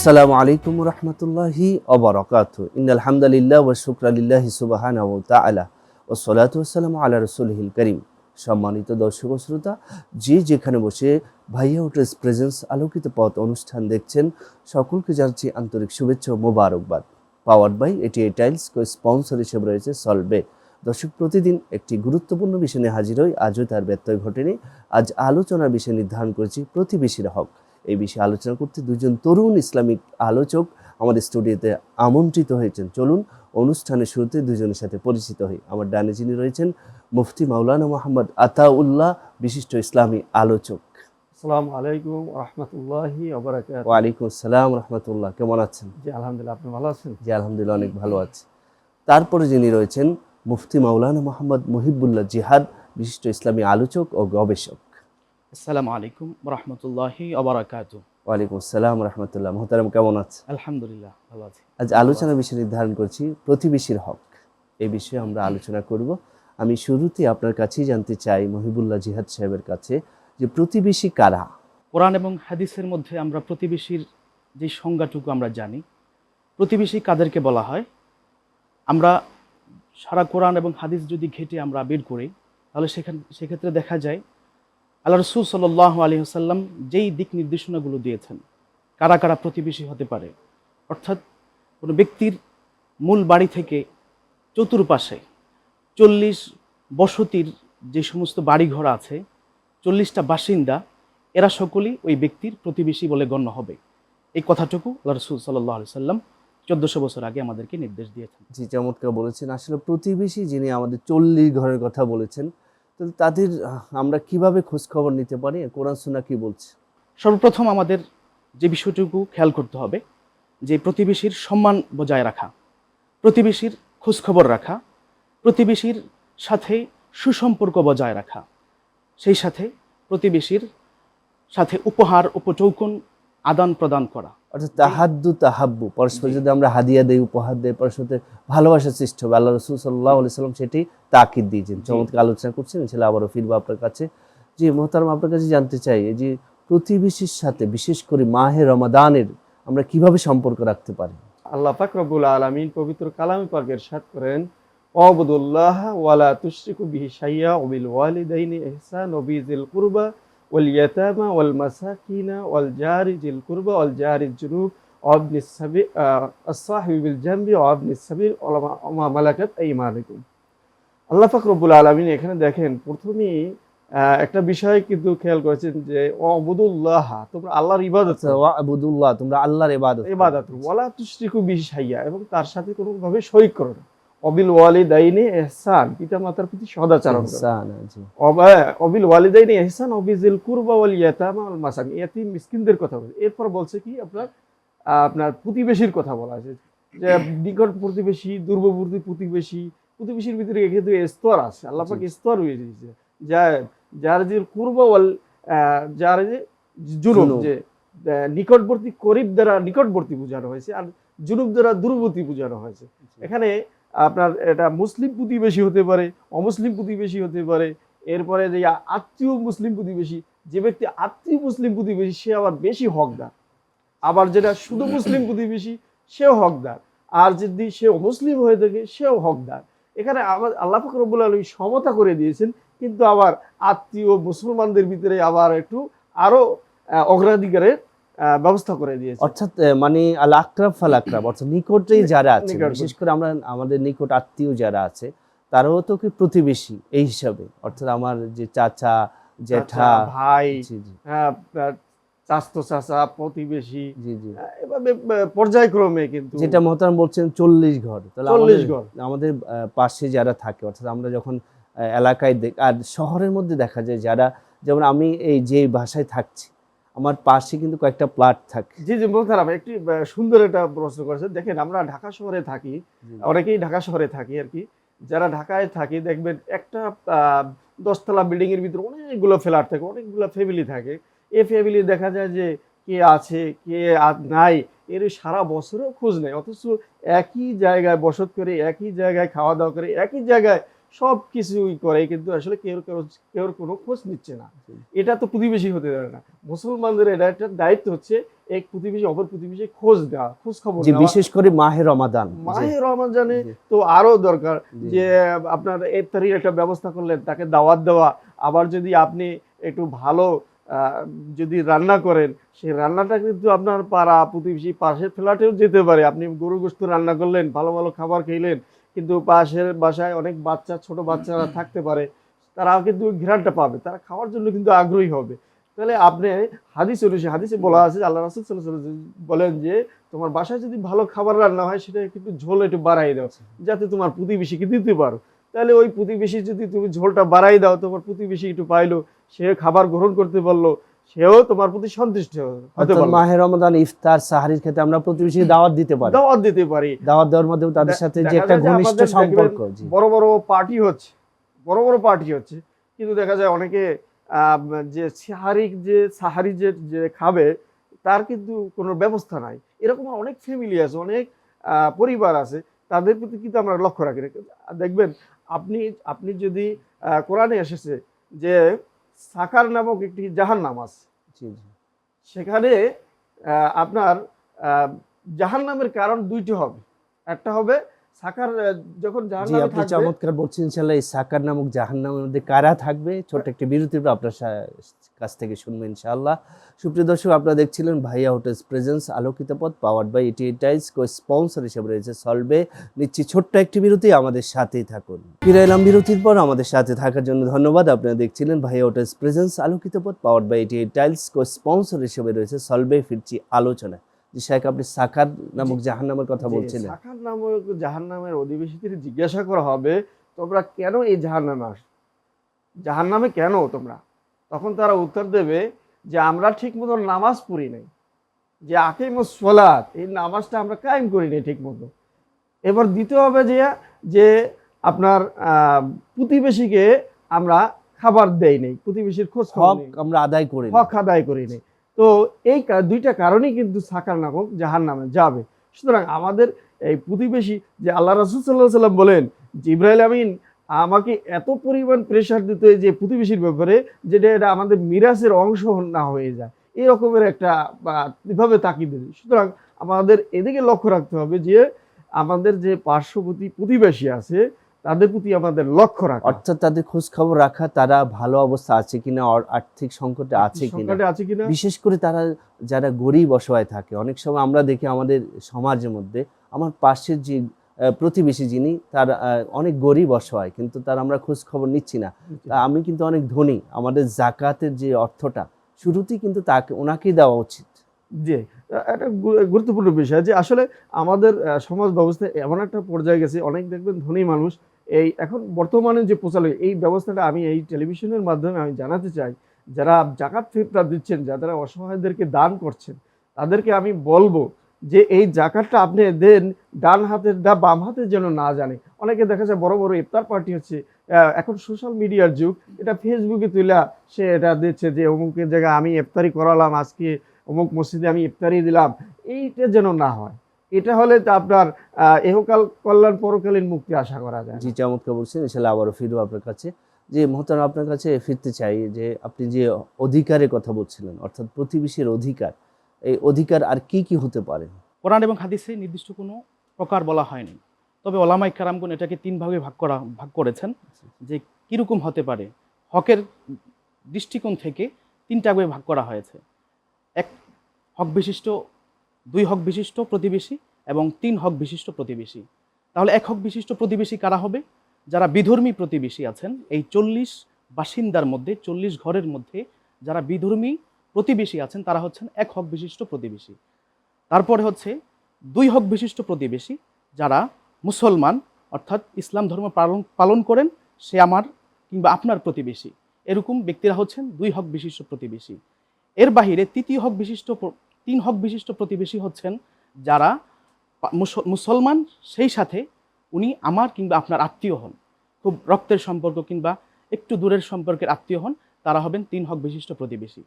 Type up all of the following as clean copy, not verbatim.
আসসালামু আলাইকুম রহমতুল্লাহি ওবারাকাতু ইন্নাল হামদুলিল্লাহ ওয়া শুকরা লিল্লাহি সুবহানাহু ওয়া তাআলা ওয়া সলাতু ওয়াসসালামু আলা রাসূলিহিল কারীম। সম্মানিত দর্শক ও শ্রোতা, যে যেখানে বসে ভাইয়া ওটেস প্রেজেন্স আলোকিত পথ অনুষ্ঠান দেখছেন, সকলকে জানাচ্ছি আন্তরিক শুভেচ্ছা ও মোবারকবাদ। পাওয়ার্ড বাই এটি টাইলস, কো স্পন্সর হিসেবে রয়েছে সলবে। দর্শক, প্রতিদিন একটি গুরুত্বপূর্ণ বিষয় নিয়ে হাজির হই। আজও তার ব্যত্যয় ঘটেনি। আজ আলোচনার বিষয় নির্ধারণ করেছি প্রতিবেশীর হক। এই বিষয়ে আলোচনা করতে দুজন তরুণ ইসলামিক আলোচক আমাদের স্টুডিওতে আমন্ত্রিত হয়েছেন। চলুন অনুষ্ঠানের শুরুতে দুজনের সাথে পরিচিত হই। আমার ডানে যিনি রয়েছেন মুফতি মাওলানা মোহাম্মদ আতাউল্লাহ, বিশিষ্ট ইসলামী আলোচক। আসসালামু আলাইকুম ওয়া রাহমাতুল্লাহি ওয়া বারাকাতুহু। ওয়ালাইকুম আসসালাম রাহমাতুল্লাহ। কেমন আছেন? জি আলহামদুলিল্লাহ, আপনি ভালো আছেন? জি আলহামদুলিল্লাহ, অনেক ভালো আছি। তারপরে যিনি রয়েছেন মুফতি মাওলানা মোহাম্মদ মুহিবুল্লাহ জিহাদ, বিশিষ্ট ইসলামী আলোচক ও গবেষক। আসসালামু আলাইকুম ওয়া রাহমাতুল্লাহি ওয়া বারাকাতুহু। ওয়ালাইকুম আসসালাম রাহমাতুল্লাহ। মোহতারাম, কেমন আছেন? আলহামদুলিল্লাহ, ভালো আছি। আজ আলোচনার বিষয় নির্ধারণ করছি প্রতিবেশীর হক। এই বিষয়ে আমরা আলোচনা করব। আমি শুরুতে আপনার কাছেই জানতে চাই, মহিবুল্লাহ জিহাদ সাহেবের কাছে, যে প্রতিবেশী কারা? কোরআন এবং হাদিসের মধ্যে আমরা প্রতিবেশীর যে সংজ্ঞাটুকু আমরা জানি, প্রতিবেশী কাদেরকে বলা হয়, আমরা সারা কোরআন এবং হাদিস যদি ঘেটে আমরা বের করি, তাহলে সেক্ষেত্রে দেখা যায় আল্লাহ রাসূল সাল্লাল্লাহু আলাইহি ওয়াসাল্লাম যেই দিক নির্দেশনাগুলো দিয়েছেন কারা কারা প্রতিবেশী হতে পারে, অর্থাৎ কোনো ব্যক্তির মূল বাড়ি থেকে চতুর্পাশে 40 বসতির যে সমস্ত বাড়িঘর আছে, 40টা বাসিন্দা, এরা সকলেই ওই ব্যক্তির প্রতিবেশী বলে গণ্য হবে। এই কথাটুকু আল্লাহ রাসূল সাল্লাল্লাহু আলাইহি ওয়াসাল্লাম 1400 বছর আগে আমাদেরকে নির্দেশ দিয়েছেন। জি, চমৎকার বলেছেন। আসলে প্রতিবেশী যিনি আমাদের 40 ঘরের কথা বলেছেন, তো তাদের আমরা কিভাবে খোঁজ খবর নিতে পারি? কোরআন সুন্নাহ কি বলছে? সর্বপ্রথম আমাদের যে বিষয়টুকু খেয়াল করতে হবে, যে প্রতিবেশীর সম্মান বজায় রাখা, প্রতিবেশীর খোঁজখবর রাখা, প্রতিবেশীর সাথে সুসম্পর্ক বজায় রাখা, সেই সাথে প্রতিবেশীর সাথে উপহার উপটৌকন আদান প্রদান করা। অর্থাৎ তাহাদ্দু তাহাব্বু, পরস্পর যদি আমরা হাদিয়া দেই, উপহার দেই, পরস্পর ভালোবাসার সৃষ্টি হবে। আল্লাহ রাসূল সাল্লাল্লাহু আলাইহি সাল্লাম সেটি তাকিদ দিয়েছেন। চমৎকার আলোচনা করছেন। ইনশাআল্লাহ আবারও ফিরবো আপনার কাছে। জি মোহতারাম, আপনার কাছে জানতে চাই, এই যে প্রতিবেশীর সাথে বিশেষ করে মাহে রমাদানের আমরা কিভাবে সম্পর্ক রাখতে পারি? আল্লাহ পাক রব্বুল আলামিন পবিত্র কালামে পাকে ইরশাদ করেন, ওয়াবুদুল্লাহ ওয়ালা তুশরিকু বিহি শাইয়্যা ওয়া বিল ওয়ালিদাইনি ইহসান ওয়া বিযিল কুরবা ওয়াল ইয়াতামা ওয়াল মাসাকিনা ওয়াল জারি জিল কুরবা ওয়াল জারিল জুনুব ওয়া ইবনিস সাবিল as-সাহিবি বিল জামবি ওয়া ইবনিস সাবিল ওয়া মা মালাকাত আইমানুকুম। আল্লাহ পাক রব্বুল আলামিন এখানে দেখেন, প্রথমেই একটা বিষয় কিন্তু খেয়াল করেছেন যে ওয়াবুদুল্লাহ, তোমরা আল্লাহর ইবাদত করো। ওয়াবুদুল্লাহ, তোমরা আল্লাহর ইবাদত করো। ওয়ালা তুশরিকু বিহি শাইয়্যা, এবং তার সাথে কোনো ভাবে শরীক করো না। অবিল ওয়ালিদাইনি ইহসান, পিতামাতার প্রতি সদাচরণ করো। ইহসান, জি। অবিল ওয়ালিদাইনি ইহসান ওয়াবিজিল কুরবা ওয়াল ইয়াতামা ওয়াল মাসাকিন, ইয়াতীম মিসকিনদের কথা বলে। এরপর বলছে কি, আপনার প্রতিবেশীর কথা বলা আছে, যে নিকট প্রতিবেশী, দূরবর্তী প্রতিবেশী। প্রতিবেশীর ভিতরে কিন্তু স্তর আছে, আল্লাহ পাক স্তর হয়ে দিয়েছে। যার যে কুরবা ওয়াল যার যে জুনুব, যে নিকটবর্তী, করিব দ্বারা নিকটবর্তী বোঝানো হয়েছে, আর জুনুব দ্বারা দূরবর্তী বোঝানো হয়েছে। এখানে আপনার এটা মুসলিম প্রতিবেশী হতে পারে, অমুসলিম প্রতিবেশী হতে পারে। এরপরে যে আত্মীয় মুসলিম প্রতিবেশী, যে ব্যক্তি আত্মীয় মুসলিম প্রতিবেশী সে আবার বেশি হকদার। আবার যেটা শুধু মুসলিম প্রতিবেশী সেও হকদার, আর যদি সে অমুসলিম হয়ে থাকে সেও হকদার। এখানে আল্লাহ পাক রব্বুল আলামিন সমতা করে দিয়েছেন, কিন্তু আবার আত্মীয় মুসলমানদের ভিতরে আবার একটু আরো অগ্রাধিকারের ব্যবস্থা করে দিয়েছে। অর্থাৎ মানে আল আকরাব ফাল আকরাব, অর্থাৎ নিকটেই যারা আছে, বিশেষ করে আমরা আমাদের নিকট আত্মীয় যারা আছে তারাও তো কি প্রতিবেশী এই হিসাবে। অর্থাৎ আমার যে চাচা, জ্যাঠা, ভাই, জি জি, চাচতো চাচা, প্রতিবেশী, জি জি, এভাবে পর্যায়ক্রমে। কিন্তু যেটা মোহতারাম বলছেন 40 ঘর, তাহলে 40 ঘর আমাদের পাশে যারা থাকে, অর্থাৎ আমরা যখন এলাকায় আর শহরের মধ্যে দেখা যায় যারা, যেমন আমি এই যে ভাষায় থাকছি, আমার পাশে কিন্তু কয়েকটা প্লট থাকে। জি জি, মোহতারাম একটি সুন্দর একটা প্রশ্ন করেছেন। দেখেন, আমরা ঢাকা শহরে থাকি, অনেকেই ঢাকা শহরে থাকি আর কি। যারা ঢাকায় থাকি দেখবেন একটা 10তলা বিল্ডিং এর ভিতরে অনেকগুলো ফ্ল্যাট থাকে, অনেকগুলো ফ্যামিলি থাকে। এই ফ্যামিলি দেখা যায় যে কে আছে কে নাই এর সারা বছরও খোঁজ নেই, অথচ একই জায়গায় বসত করে, একই জায়গায় খাওয়া দাওয়া করে, একই জায়গায় সব কিছুই করে, কিন্তু আসলে কেউ কোনো খোঁজ নিচ্ছে না। এটা তো প্রতিবেশী হতে পারে না। মুসলমানদের এটা একটা দায়িত্ব হচ্ছে এক প্রতিবেশী অপর প্রতিবেশী খোঁজ দেওয়া, খোঁজ খবর জি, নেওয়া। বিশেষ করে মাহে রমাদান। জি, মাহে রমজানে জি, তো আরো দরকার জি। যে আপনার ইফতারির একটা ব্যবস্থা করলেন, তাকে দাওয়াত দেওয়া। আবার যদি আপনি একটু ভালো যদি রান্না করেন, সেই রান্নাটা কিন্তু আপনার পাড়া প্রতিবেশী পাশের ফ্ল্যাটেও যেতে পারে। আপনি গরু গোশত রান্না করলেন, ভালো ভালো খাবার খেলেন, কিন্তু পাশের বাসায় অনেক বাচ্চা, ছোট বাচ্চারা থাকতে পারে, তারাও কিন্তু ঘ্রাণটা পাবে, তারা খাওয়ার জন্য কিন্তু আগ্রহী হবে। তাহলে আপনি হাদিস অনুসারে, হাদিসে বলা আছে আল্লাহ রাসূল সাল্লাল্লাহু আলাইহি ওয়াসাল্লাম বলেন যে তোমার বাসায় যদি ভালো খাবার রান্না হয় সেটা কিন্তু ঝোল একটু বাড়াই দাও, যাতে তোমার প্রতিবেশীকে দিতে পারো। তাহলে ওই প্রতিবেশী যদি তুমি ঝোলটা বাড়াই দাও, তোমার প্রতিবেশী একটু পাইলো, সে খাবার গ্রহণ করতে পারলো, সেও তোমার প্রতি সন্তুষ্ট হতে অর্থাৎ পারলো। মাহে রমাদান ইফতার সাহারির ক্ষেত্রে আমরা প্রতিবেশীকে দাওয়াত দিতে পারি। দাওয়াত দিতে পারি। দাওয়াত দেওয়ার মাধ্যমে তাদের সাথে যে দেখা একটা যায় যে ঘনিষ্ঠ আমাদের সম্পর্ক। দেখবেন জি, বড় বড় পার্টি হচ্ছে, বড় বড় পার্টি হচ্ছে, কিন্তু দেখা যায় অনেকে আহ, যে সাহারি যে খাবে তার কিন্তু কোনো ব্যবস্থা নাই। এরকম অনেক ফ্যামিলি আছে, অনেক পরিবার আছে, তাদের প্রতি কিন্তু আমরা লক্ষ্য রাখি না। দেখবেন আপনি আপনি যদি কোরআনে এসেছে যে সাকার নামক একটি জাহান্নাম আছে, জি, জি। সেখানে আপনার জাহান্নামের কারণ দুইটি হবে। একটা হবে সাকার, যখন জি, জাহান্নামে আপনি থাকবে। চমৎকার বলছেন। ইনশাআল্লাহ এই সাকার নামক জাহান্নামের মধ্যে কারা থাকবে, ছোট্ট একটি বিরতির পর আপনার কাছ থেকে শুনবো ইনশাআল্লাহ। সুপ্রিয় দর্শক, আপনারা দেখছিলেন ভাইয়া হোটেলস প্রেজেন্স আলোকিত পথ, powered by 88 tiles. Co sponsor হিসেবে রয়েছে সলবে। নিচ্ছি ছোট্ট একটি বিরতি, আমাদের সাথেই থাকুন। ফিরে এলাম বিরতির পর, আমাদের সাথে থাকার জন্য ধন্যবাদ। আপনারা দেখছিলেন ভাইয়া হোটেলস প্রেজেন্স আলোকিত পথ, powered by 88 tiles. Co sponsor হিসেবে রয়েছে সলবে। ফিরছি আলোচনা। জি শেখ, আপনি সাকার নামক জাহান্নামের কথা বলছিলেন। সাকার নামক জাহান্নামের অধিবেশীদের জিজ্ঞাসা করা হবে তোমরা কেন এই জাহান্নামে আসো, জাহান্নামে কেন তোমরা? তখন তারা উত্তর দেবে যে আমরা ঠিক মতো নামাজ পড়ি নাই, যে আকিমুস সালাত, এই নামাজটা আমরা কায়েম করি নাই ঠিক মতো। এবার দিতে হবে যে আপনার প্রতিবেশীকে আমরা খাবার দেই নাই, প্রতিবেশীর খোঁজ খবর হক নেই, আমরা আদায় করি না। হক আদায় করি নাই। তো এই দুইটা কারণেই কিন্তু সাকার নামক জাহান্নামে যাবে। সুতরাং আমাদের এই প্রতিবেশী, যে আল্লাহ রাসূল সাল্লাল্লাহু আলাইহি ওয়াসাল্লাম বলেন জিবরাইল আমিন আমাকে এত পরিমাণ প্রেশার দিত যে প্রতিবেশীর ব্যাপারে, যেটা এটা আমাদের মিরাজের অংশ না হয়ে যায়, এই রকমের একটা এভাবে তাকিদ দেয়। সুতরাং আমাদের এদিকে লক্ষ্য রাখতে হবে যে আমাদের যে পার্শ্ববর্তী প্রতিবেশী আছে তাদের প্রতি আমাদের লক্ষ্য রাখা, অর্থাৎ তাদের খোঁজ খবর রাখা, তারা ভালো অবস্থা আছে কিনা, আর্থিক সংকটে আছে কিনা, সংকটে আছে কিনা। বিশেষ করে তারা যারা গরিব অসহায় থাকে। অনেক সময় আমরা দেখি আমাদের সমাজের মধ্যে আমার পাশের যে প্রতিবেশী যিনি, তার অনেক গরিব অসহায়, কিন্তু তার আমরা খোঁজ খবর নিচ্ছি না। তা আমি কিন্তু অনেক ধনী, আমাদের জাকাতের যে অর্থটা শুরুতেই কিন্তু তাকে ওনাকেই দেওয়া উচিত। জি, একটা গুরুত্বপূর্ণ বিষয় যে আসলে আমাদের সমাজ ব্যবস্থায় এমন একটা পর্যায়ে গেছে, অনেক দেখবেন ধনী মানুষ এই এখন বর্তমানে যে প্রচলিত এই ব্যবস্থাটা, আমি এই টেলিভিশনের মাধ্যমে আমি জানাতে চাই, যারা জাকাত ফিতরা দিচ্ছেন, যারা অসহায়দেরকে দান করছেন, তাদেরকে আমি বলবো যে এই জাকাতটা আপনি দেন ডান হাতের বাম হাতের যেন না জানে। অনেকে দেখা যায় বড় বড় ইফতার পার্টি হচ্ছে, এখন সোশ্যাল মিডিয়ার যুগ, এটা ফেসবুকে তুলে সে এটা দিচ্ছে যে অমুকের জায়গায় আমি ইফতারি করালাম, আজকে অমুক মসজিদে আমি ইফতারি দিলাম। এইটা যেন না হয়। এটা হলে তো আপনার এহকাল কল্যাণ পরকালীন মুক্তি আশা করা যায়। জি, চমৎকার বলছেন। ইনশাআল্লাহ আবারও ফিরবো আপনার কাছে। যে মোহতারাম, আপনার কাছে ফিরতে চাই যে আপনি যে অধিকারের কথা বলছিলেন, অর্থাৎ প্রতিবেশীর অধিকার, এই অধিকার আর কি কি হতে পারে? কোরআন এবং হাদিসে নির্দিষ্ট কোনো প্রকার বলা হয়নি, তবে ওলামায়ে কেরামগণ এটাকে তিন ভাগে ভাগ করেছেন যে কীরকম হতে পারে। হকের দৃষ্টিকোণ থেকে তিনটা ভাগে ভাগ করা হয়েছে। এক হক বিশিষ্ট, দুই হক বিশিষ্ট প্রতিবেশী এবং তিন হক বিশিষ্ট প্রতিবেশী। তাহলে এক হক বিশিষ্ট প্রতিবেশী কারা হবে? যারা বিধর্মী প্রতিবেশী আছেন, এই 40 বাসিন্দার মধ্যে, 40 ঘরের মধ্যে যারা বিধর্মী প্রতিবেশী আছেন, তারা হচ্ছেন এক হক বিশিষ্ট প্রতিবেশী। তারপরে হচ্ছে দুই হক বিশিষ্ট প্রতিবেশী, যারা মুসলমান, অর্থাৎ ইসলাম ধর্ম পালন করেন, সে আমার কিংবা আপনার প্রতিবেশী। এরকম ব্যক্তিরা হচ্ছেন দুই হক বিশিষ্ট প্রতিবেশী। এর বাহিরে তিন হক বিশিষ্ট প্রতিবেশী হচ্ছেন যারা মুসলমান, সেই সাথে উনি আমার কিংবা আপনার আত্মীয় হন, খুব রক্তের সম্পর্ক কিংবা একটু দূরের সম্পর্কের আত্মীয় হন, তারা হবেন তিন হক বিশিষ্ট প্রতিবেশী।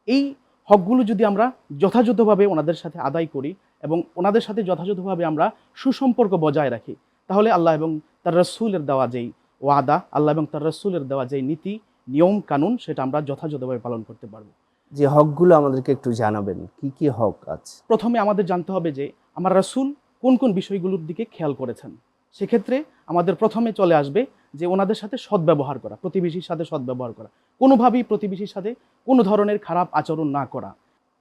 এই হকগুলো যদি আমরা যথাযথভাবে ওনাদের সাথে আদায় করি এবং ওনাদের সাথে যথাযথভাবে আমরা সুসম্পর্ক বজায় রাখি, তাহলে আল্লাহ এবং তার রাসূলের দেওয়া যেই ওয়াদা, আল্লাহ এবং তার রাসূলের দেওয়া যে নীতি নিয়ম কানুন, সেটা আমরা যথাযথভাবে পালন করতে পারবো। যে হকগুলো আমাদেরকে একটু জানাবেন, কি কি হক আছে? প্রথমে আমাদের জানতে হবে যে আমার রাসূল কোন কোন বিষয়গুলোর দিকে খেয়াল করেছেন। সেক্ষেত্রে আমাদের প্রথমে চলে আসবে যে ওনাদের সাথে সদ্ব্যবহার করা, প্রতিবেশীর সাথে সদ্ব্যবহার করা, কোনোভাবেই প্রতিবেশীর সাথে কোনো ধরনের খারাপ আচরণ না করা।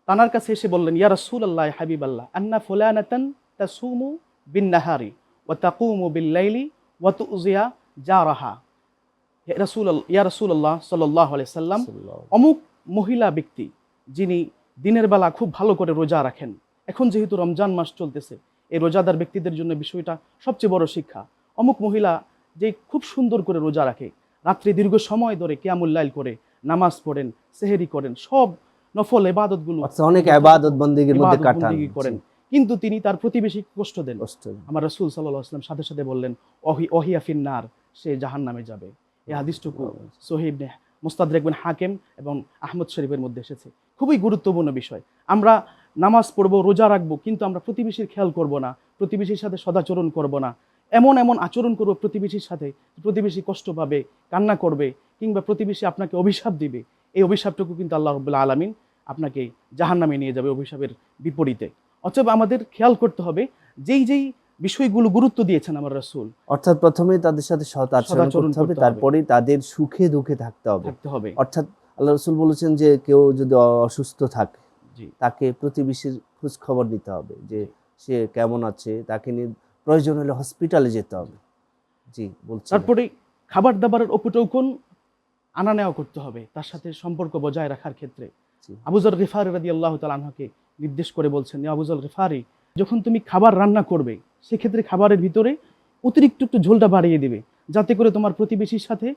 তানার কাছে এসে বললেন, ইয়া রাসূলাল্লাহ হাবিবাল্লাহ, আন্না ফুলানাতান তাসুমু বিন নাহারি ওয়া তাকুমু বিল লাইলি ওয়া তুযিয়া জারাহা। ইয়া রাসূলুল্লাহ সাল্লাল্লাহু আলাইহি সাল্লাম, অমুক মহিলা ব্যক্তি যিনি দিনের বেলা খুব ভালো করে রোজা রাখেন। এখন যেহেতু রমজান মাস চলতেছে, এই রোজাদার ব্যক্তিদের জন্য বিষয়টা সবচেয়ে বড় শিক্ষা। অমুক মহিলা যে খুব সুন্দর করে রোজা রাখে, রাত্রি দীর্ঘ সময় ধরে কিয়ামুল লাইল করে নামাজ পড়েন, সেহরি করেন, সব নফল ইবাদতগুলো অনেক ইবাদত বন্দেগীর মধ্যে ইবাদত কাটান বন্দেগী করেন, কিন্তু তিনি তার প্রতিবেশীকে কষ্ট দেন। কষ্ট। আমার রাসূল সাল্লাল্লাহু আলাইহি ওয়াসাল্লাম সাথে সাথে বললেন, ওহিয়া ফিন্নার, সে জাহান্নামে যাবে। এই হাদিসটুকু সহিহ ইবনে মুস্তাদরাক বিন হাকিম এবং আহমদ শরীফের মধ্যে এসেছে। খুবই গুরুত্বপূর্ণ বিষয়। আমরা নামাজ পড়বো, রোজা রাখবো, কিন্তু আমরা প্রতিবেশীর খেয়াল করব না, প্রতিবেশীর সাথে সদাচরণ করব না, এমন এমন আচরণ করবো প্রতিবেশীর সাথে, প্রতিবেশী কষ্ট পাবে, কান্না করবে, কিংবা প্রতিবেশী আপনাকে অভিশাপ দিবে। এই অভিশাপটুকু কিন্তু আল্লাহ রাব্বুল আলামিন আপনাকে জাহান্নামে নিয়ে যাবে অভিশাপের বিপরীতে। অতএব আমাদের খেয়াল করতে হবে যেই যেই বিষয়গুলো গুরুত্ব দিয়েছেন আমার রাসূল, অর্থাৎ প্রথমেই তাদের সাথে সৎ আচরণ করতে হবে, তারপরে তাদের সুখে দুঃখে থাকতে হবে। অর্থাৎ আল্লাহ রাসূল বলেছেন যে কেউ যদি অসুস্থ থাকে, তাকে প্রতিবেশীর খোঁজ খবর নিতে হবে, যে সে কেমন আছে, তাকে নিয়ে প্রয়োজন হলে হসপিটালে যেতে হবে। জি বলছি। তারপরে খাবার দাবারের উপটৌকন আনা নেওয়া করতে হবে তার সাথে সম্পর্ক বজায় রাখার ক্ষেত্রে। আবু যর গিফারি রাদিয়াল্লাহু তাআলা আনহুকে নির্দেশ করে বলছেন, ইয়া আবু যর গিফারি, যখন তুমি খাবার রান্না করবে, সেক্ষেত্রে খাবারের ভিতরে অতিরিক্ত একটু ঝোলটা বাড়িয়ে দিবে, যাতে করে তোমার প্রতিবেশীর সাথে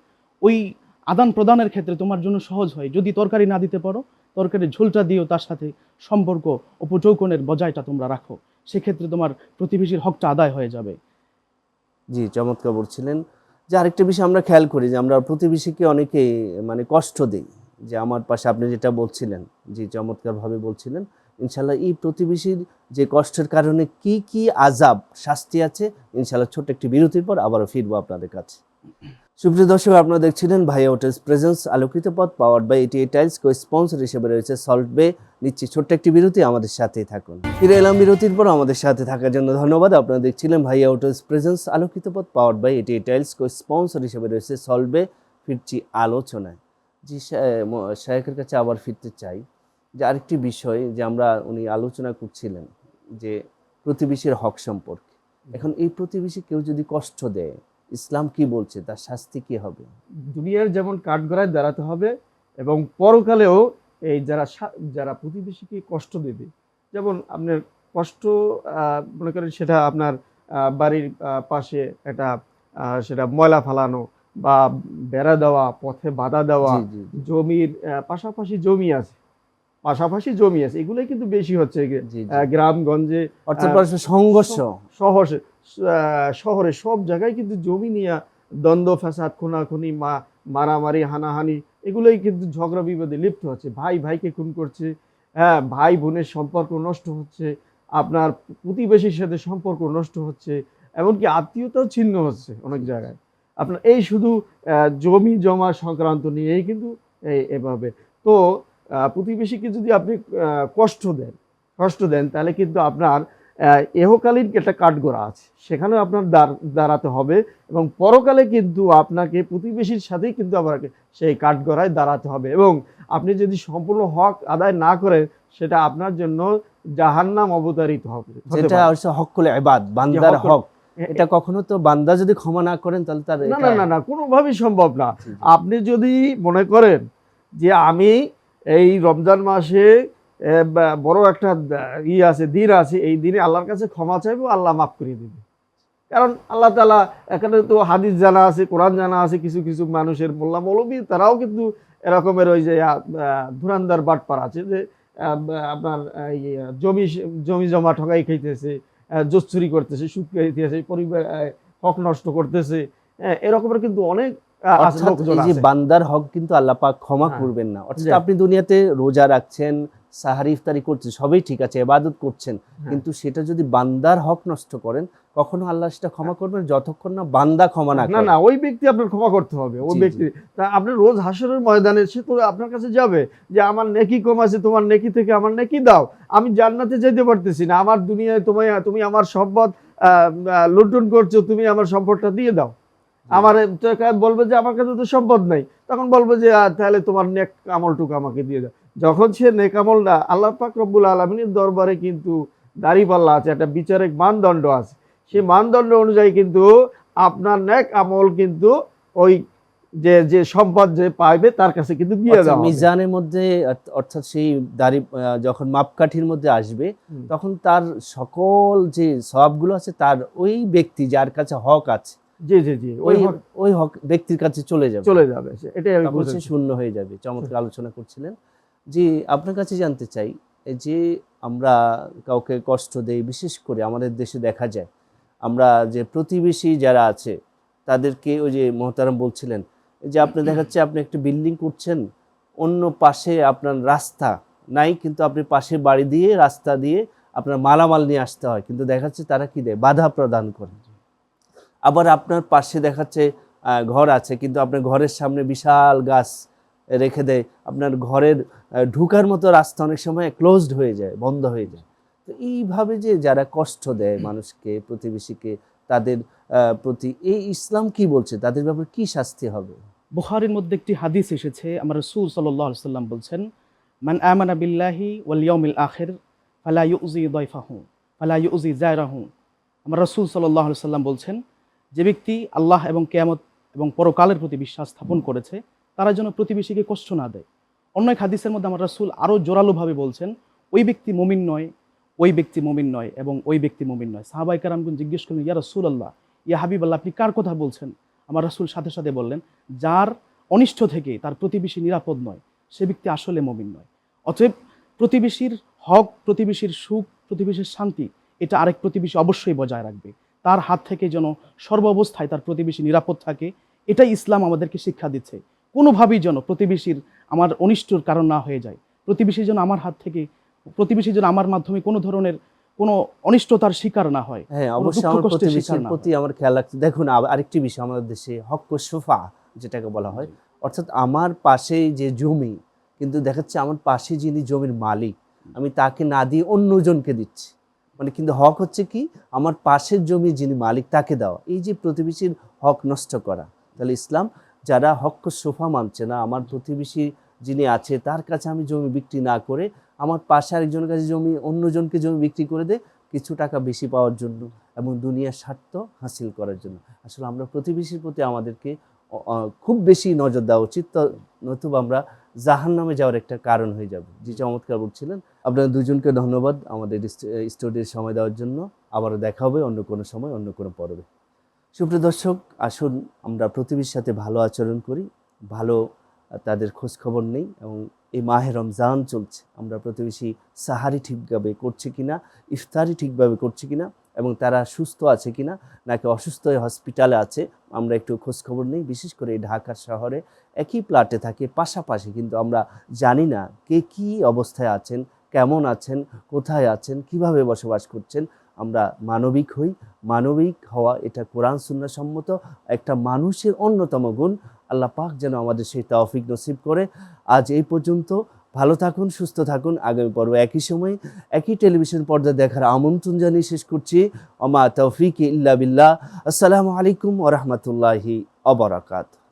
ওই আদান প্রদানের ক্ষেত্রে তোমার জন্য সহজ হয়। যদি তরকারি না দিতে পারো, তরকারির ঝোলটা দিয়েও তার সাথে সম্পর্ক উপটৌকনের বজায়টা তোমরা রাখো, সেক্ষেত্রে তোমার প্রতিবেশীর হকটা আদায় হয়ে যাবে। জি, চমৎকার বলছিলেন। যে আরেকটা বিষয় আমরা খেয়াল করি যে আমরা প্রতিবেশীকে অনেকে মানে কষ্ট দিই, যে আমার পাশে আপনি যেটা বলছিলেন, জি চমৎকারভাবে বলছিলেন। ইনশাল্লাহ এই প্রতিবেশীর যে কষ্টের কারণে কি কি আযাব শাস্তি আছে, ইনশাল্লাহ ছোট্ট একটি বিরতির পর আবারও ফিরবো আপনাদের কাছে। সুপ্রিয় দর্শক, আপনারা দেখছিলেন ভাইয়া হোটেলস প্রেজেন্স আলোকিত পথ, powered by 88 tiles. Co sponsor হিসেবে রয়েছে সল্ট বে। নিচ্ছি ছোট্ট একটি বিরতি, আমাদের সাথেই থাকুন। ফিরে এলাম বিরতির পর, আমাদের সাথে থাকার জন্য ধন্যবাদ। আপনারা দেখছিলেন ভাইয়া হোটেলস প্রেজেন্স আলোকিত পথ, powered by 88 tiles. Co sponsor হিসেবে রয়েছে সল্ট বে। ফিরছি আলোচনায়। জি, শায়েখের কাছে আবার ফিরতে চাই যে আরেকটি বিষয় যে উনি আলোচনা করছিলেন যে প্রতিবেশীর হক সম্পর্কে। এখন এই প্রতিবেশী কেউ যদি কষ্ট দেয়, ইসলাম কি বলছে, তার শাস্তি কি হবে? দুনিয়ার যেমন কাঠগড়ায় দাঁড়াতে হবে, এবং পরকালেও এই যারা প্রতিবেশীকে কষ্ট দেবে, যেমন আপনার কষ্ট মনে করেন সেটা আপনার বাড়ির পাশে একটা সেটা ময়লা ফালানো বা বেড়া দেওয়া, পথে বাধা দেওয়া, জমির পাশাপাশি জমি আছে, এগুলোই কিন্তু বেশি হচ্ছে গ্রামগঞ্জে, সংঘর্ষ শহরে সব জায়গায় কিন্তু জমি নিয়ে দ্বন্দ্ব ফ্যাসাদ, খুনাখুনি, মারামারি, হানাহানি, এগুলোই কিন্তু ঝগড়া বিবাদে লিপ্ত হচ্ছে। ভাই ভাইকে খুন করছে, হ্যাঁ, ভাই বোনের সম্পর্ক নষ্ট হচ্ছে, আপনার প্রতিবেশীর সাথে সম্পর্ক নষ্ট হচ্ছে, এমনকি আত্মীয়তাও ছিন্ন হচ্ছে অনেক জায়গায়। আপনার এই শুধু জমি জমা সংক্রান্ত নিয়েই কিন্তু এভাবে। তো প্রতিবেশীকে যদি আপনি কষ্ট দেন তাহলে কিন্তু আপনার এহকালীন একটা কাঠগড়া আছে, সেখানেও আপনার দাঁড়াতে হবে, এবং পরকালে কিন্তু আপনাকে প্রতিবেশীর সাথেই কিন্তু আপনাকে সেই কাঠগড়ায় দাঁড়াতে হবে। এবং আপনি যদি সম্পূর্ণ হক আদায় না করেন, সেটা আপনার জন্য জাহান্নাম অবতারিত হবে। যেটা হচ্ছে হকুল ইবাদ, বান্দার হক। এটা কখনো তো বান্দা যদি ক্ষমা না করেন তাহলে তার না, কোনোভাবেই সম্ভব না। আপনি যদি মনে করেন যে আমি এই রমজান মাসে বড় একটা দিন আছে, এই দিনে আল্লাহর কাছে ক্ষমা চাইবো, আল্লাহ মাফ করে দেবে। কারণ আল্লাহ তাআলা, এখানে তো হাদিস জানা আছে, কোরআন জানা আছে, কিছু কিছু মানুষের মোল্লা মৌলবী তারাও কিন্তু এরকমের ওই যে ধুরান্দার বাটপার আছে, যে আপনার জমি জমা ঠকাই খাইতেছে, জোর চুরি করতেছে, সুদ খাইতেছে, পরিবার হক নষ্ট করতেছে, এরকমের কিন্তু অনেক বান্দার হক কিন্তু আল্লাহ পাক ক্ষমা করবেন না। অর্থাৎ আপনি দুনিয়াতে রোজা রাখছেন, সাহারি ইফতারি করছেন, সবই ঠিক আছে, ইবাদত করছেন, কিন্তু সেটা যদি বান্দার হক নষ্ট করেন, কখনো আল্লাহ সেটা ক্ষমা করবেন যতক্ষণ না বান্দা ক্ষমা না না করে। না, ওই ব্যক্তি আপনার ক্ষমা করতে হবে, ওই জি, ব্যক্তি। তা আপনি রোজ হাসরের ময়দানে সে তো আপনার কাছে যাবে যে আমার নেকি কম আছে, তোমার নেকি থেকে আমার নেকি দাও, আমি জান্নাতে যেতে পারতেছি না, আমার দুনিয়ায় তুমি আমার সম্পদ লুণ্ঠন করছো, তুমি আমার সম্পদটা দিয়ে দাও। আমার বলবে যে আমার কাছে তো সম্পদ নাই, তখন বলবে যে তাহলে তোমার নেক আমলটুকু আমাকে দিয়ে দাও। যখন সে নেক আমলটা, আল্লাহ পাক রব্বুল আলামিনের দরবারে কিন্তু দাঁড়িপাল্লা আছে, একটা বিচারিক মানদণ্ড আছে, সেই মানদণ্ড অনুযায়ী কিন্তু আপনার নেক আমল কিন্তু ওই যে যে সম্পদ যে পাইবে তার কাছে কিন্তু দিয়ে অর্থাৎ দেওয়া হবে। মিজানের মধ্যে অর্থাৎ সেই দাড়ি যখন মাপকাঠির মধ্যে আসবে হুম। তখন তার সকল যে সওয়াবগুলো আছে তার ওই ব্যক্তি যার কাছে হক আছে জি জি জি, ওই ওই হক ওই হক ব্যক্তির কাছে চলে যাবে, চলে যাবে, এটাই আমি তখন সে বুঝেছি। শূন্য হয়ে যাবে। চমৎকার আলোচনা করছিলেন। জি, আপনার কাছে জানতে চাই, এই যে আমরা কাউকে কষ্ট দেই, বিশেষ করে আমাদের দেশে দেখা যায় আমরা যে প্রতিবেশী যারা আছে তাদেরকে, ওই যে মোহতারাম বলছিলেন, এই যে আপনি দেখাচ্ছে আপনি একটা বিল্ডিং করছেন, অন্য পাশে আপনার রাস্তা নাই, কিন্তু আপনি পাশে বাড়ি দিয়ে রাস্তা দিয়ে আপনার মালামাল নিয়ে আসতে হয়, কিন্তু দেখাচ্ছে তারা কি দেয়, বাধা প্রদান করে। আবার আপনার পাশে দেখাচ্ছে ঘর আছে, কিন্তু আপনার ঘরের সামনে বিশাল গাছ রেখে দেয়, আপনার ঘরের ঢুকার মতো রাস্তা অনেক সময় ক্লোজড হয়ে যায়, বন্ধ হয়ে যায়। তো এইভাবে যে যারা কষ্ট দেয় মানুষকে, প্রতিবেশীকে, তাদের প্রতি এই ইসলাম কি বলছে, তাদের ব্যাপারে কি শাস্তি হবে? বুখারীর মধ্যে একটি হাদিস এসেছে, আমার রাসূল সাল্লাল্লাহু আলাইহি সাল্লাম বলছেন, মান আমানা বিল্লাহি ওয়াল ইয়াউমিল আখির ফালা ইউজি দাইফাহু ফালা ইউজি জায়রাহু। আমার রাসূল সাল্লাল্লাহু আলাইহি সাল্লাম বলছেন, যে ব্যক্তি আল্লাহ এবং কিয়ামত এবং পরকালের প্রতি বিশ্বাস স্থাপন করেছে তারা যেন প্রতিবেশীকে কষ্ট না দেয়। অন্য এক হাদিসের মধ্যে আমার রাসূল আরও জোরালোভাবে বলছেন, ওই ব্যক্তি মুমিন নয়, ওই ব্যক্তি মুমিন নয় এবং ওই ব্যক্তি মুমিন নয়। সাহাবায়ে কেরামগণ জিজ্ঞেস করলেন, ইয়া রাসূলুল্লাহ, ইয়া হাবিবাল্লাহ, আপনি কার কথা বলছেন? আমার রাসূল সাথে সাথে বললেন, যার অনিষ্ট থেকে তার প্রতিবেশী নিরাপদ নয় সে ব্যক্তি আসলে মুমিন নয়। অতএব প্রতিবেশীর হক, প্রতিবেশীর সুখ, প্রতিবেশীর শান্তি এটা আরেক প্রতিবেশী অবশ্যই বজায় রাখবে। তার হাত থেকে যেন সর্ব অবস্থায় তার প্রতিবেশী নিরাপদ থাকে, এটাই ইসলাম আমাদেরকে শিক্ষা দিচ্ছে। কোনোভাবেই যেন প্রতিবেশীর আমার অনিষ্টর কারণ না হয়ে যায়, প্রতিবেশী যেন আমার হাত থেকে, প্রতিবেশী যেন আমার মাধ্যমে কোনো ধরনের কোনো অনিষ্টতার শিকার না হয়, হ্যাঁ, কোনো অবশ্যই দুঃখ আমার কষ্টের শিকার প্রতিবেশীর না প্রতি হয়। আমার খেয়াল রাখতে। দেখুন আরেকটি বিষয় আমাদের দেশে হক্ক সুফা যেটাকে বলা হয়, অর্থাৎ আমার পাশে যে জমি, কিন্তু দেখাচ্ছে আমার পাশে যিনি জমির মালিক আমি তাকে না দিয়ে অন্যজনকে দিচ্ছি, মানে কিন্তু হক হচ্ছে কি আমার পাশের জমি যিনি মালিক তাকে দেওয়া, এই যে প্রতিবেশীর হক নষ্ট করা। তাহলে ইসলাম যারা হক্ক সুফা মানছে না, আমার প্রতিবেশী যিনি আছে তার কাছে আমি জমি বিক্রি না করে আমার পাশে আরেকজনের কাছে জমি, অন্যজনকে জমি বিক্রি করে দে কিছু টাকা বেশি পাওয়ার জন্য এবং দুনিয়ার স্বার্থ হাসিল করার জন্য। আসলে আমরা প্রতিবেশীর প্রতি আমাদেরকে খুব বেশি নজর দেওয়া উচিত, নতুবা আমরা জাহান্নামে যাওয়ার একটা কারণ হয়ে যাবে। জি, চমৎকার বলছিলেন। আপনাদের দুজনকে ধন্যবাদ আমাদের স্টুডিওর সময় দেওয়ার জন্য। আবারও দেখা হবে অন্য কোনো সময়, অন্য কোনো পর্বে। সুপ্রিয় দর্শক, আসুন আমরা প্রতিবেশীর সাথে ভালো আচরণ করি, ভালো তাদের খোঁজ খবর নেই। এবং এই মাহে রমজান চলছে, আমরা প্রতিবেশী সাহারি ঠিকভাবে করছি কিনা, ইফতারি ঠিকভাবে করছি কিনা, এবং তারা সুস্থ আছে কিনা নাকি অসুস্থ হয়ে হসপিটালে আছে, আমরা একটু খোঁজ খবর নেই। বিশেষ করে এই ঢাকা শহরে একই প্লাটে থাকে, পাশাপাশি, কিন্তু আমরা জানি না কে কী অবস্থায় আছেন, কেমন আছেন, কোথায় আছেন, কিভাবে বসবাস করছেন। আমরা মানবিক হই, মানবিক হওয়া এটা কোরআন সুন্নাহ সম্মত একটা মানুষের অন্যতম গুণ। আল্লাহ পাক যেন আমাদের সেই তৌফিক নসিব করে। আজ এই পর্যন্ত, ভালো থাকুন, সুস্থ থাকুন। আগামী পর্ব একই সময় একই টেলিভিশন পর্দায় দেখার আমন্ত্রণ জানিয়ে শেষ করছি। ওমা তৌফিক ইল্লা বিল্লাহ। আসসালামু আলাইকুম ওয়া রাহমাতুল্লাহি ওয়া বারাকাতুহু।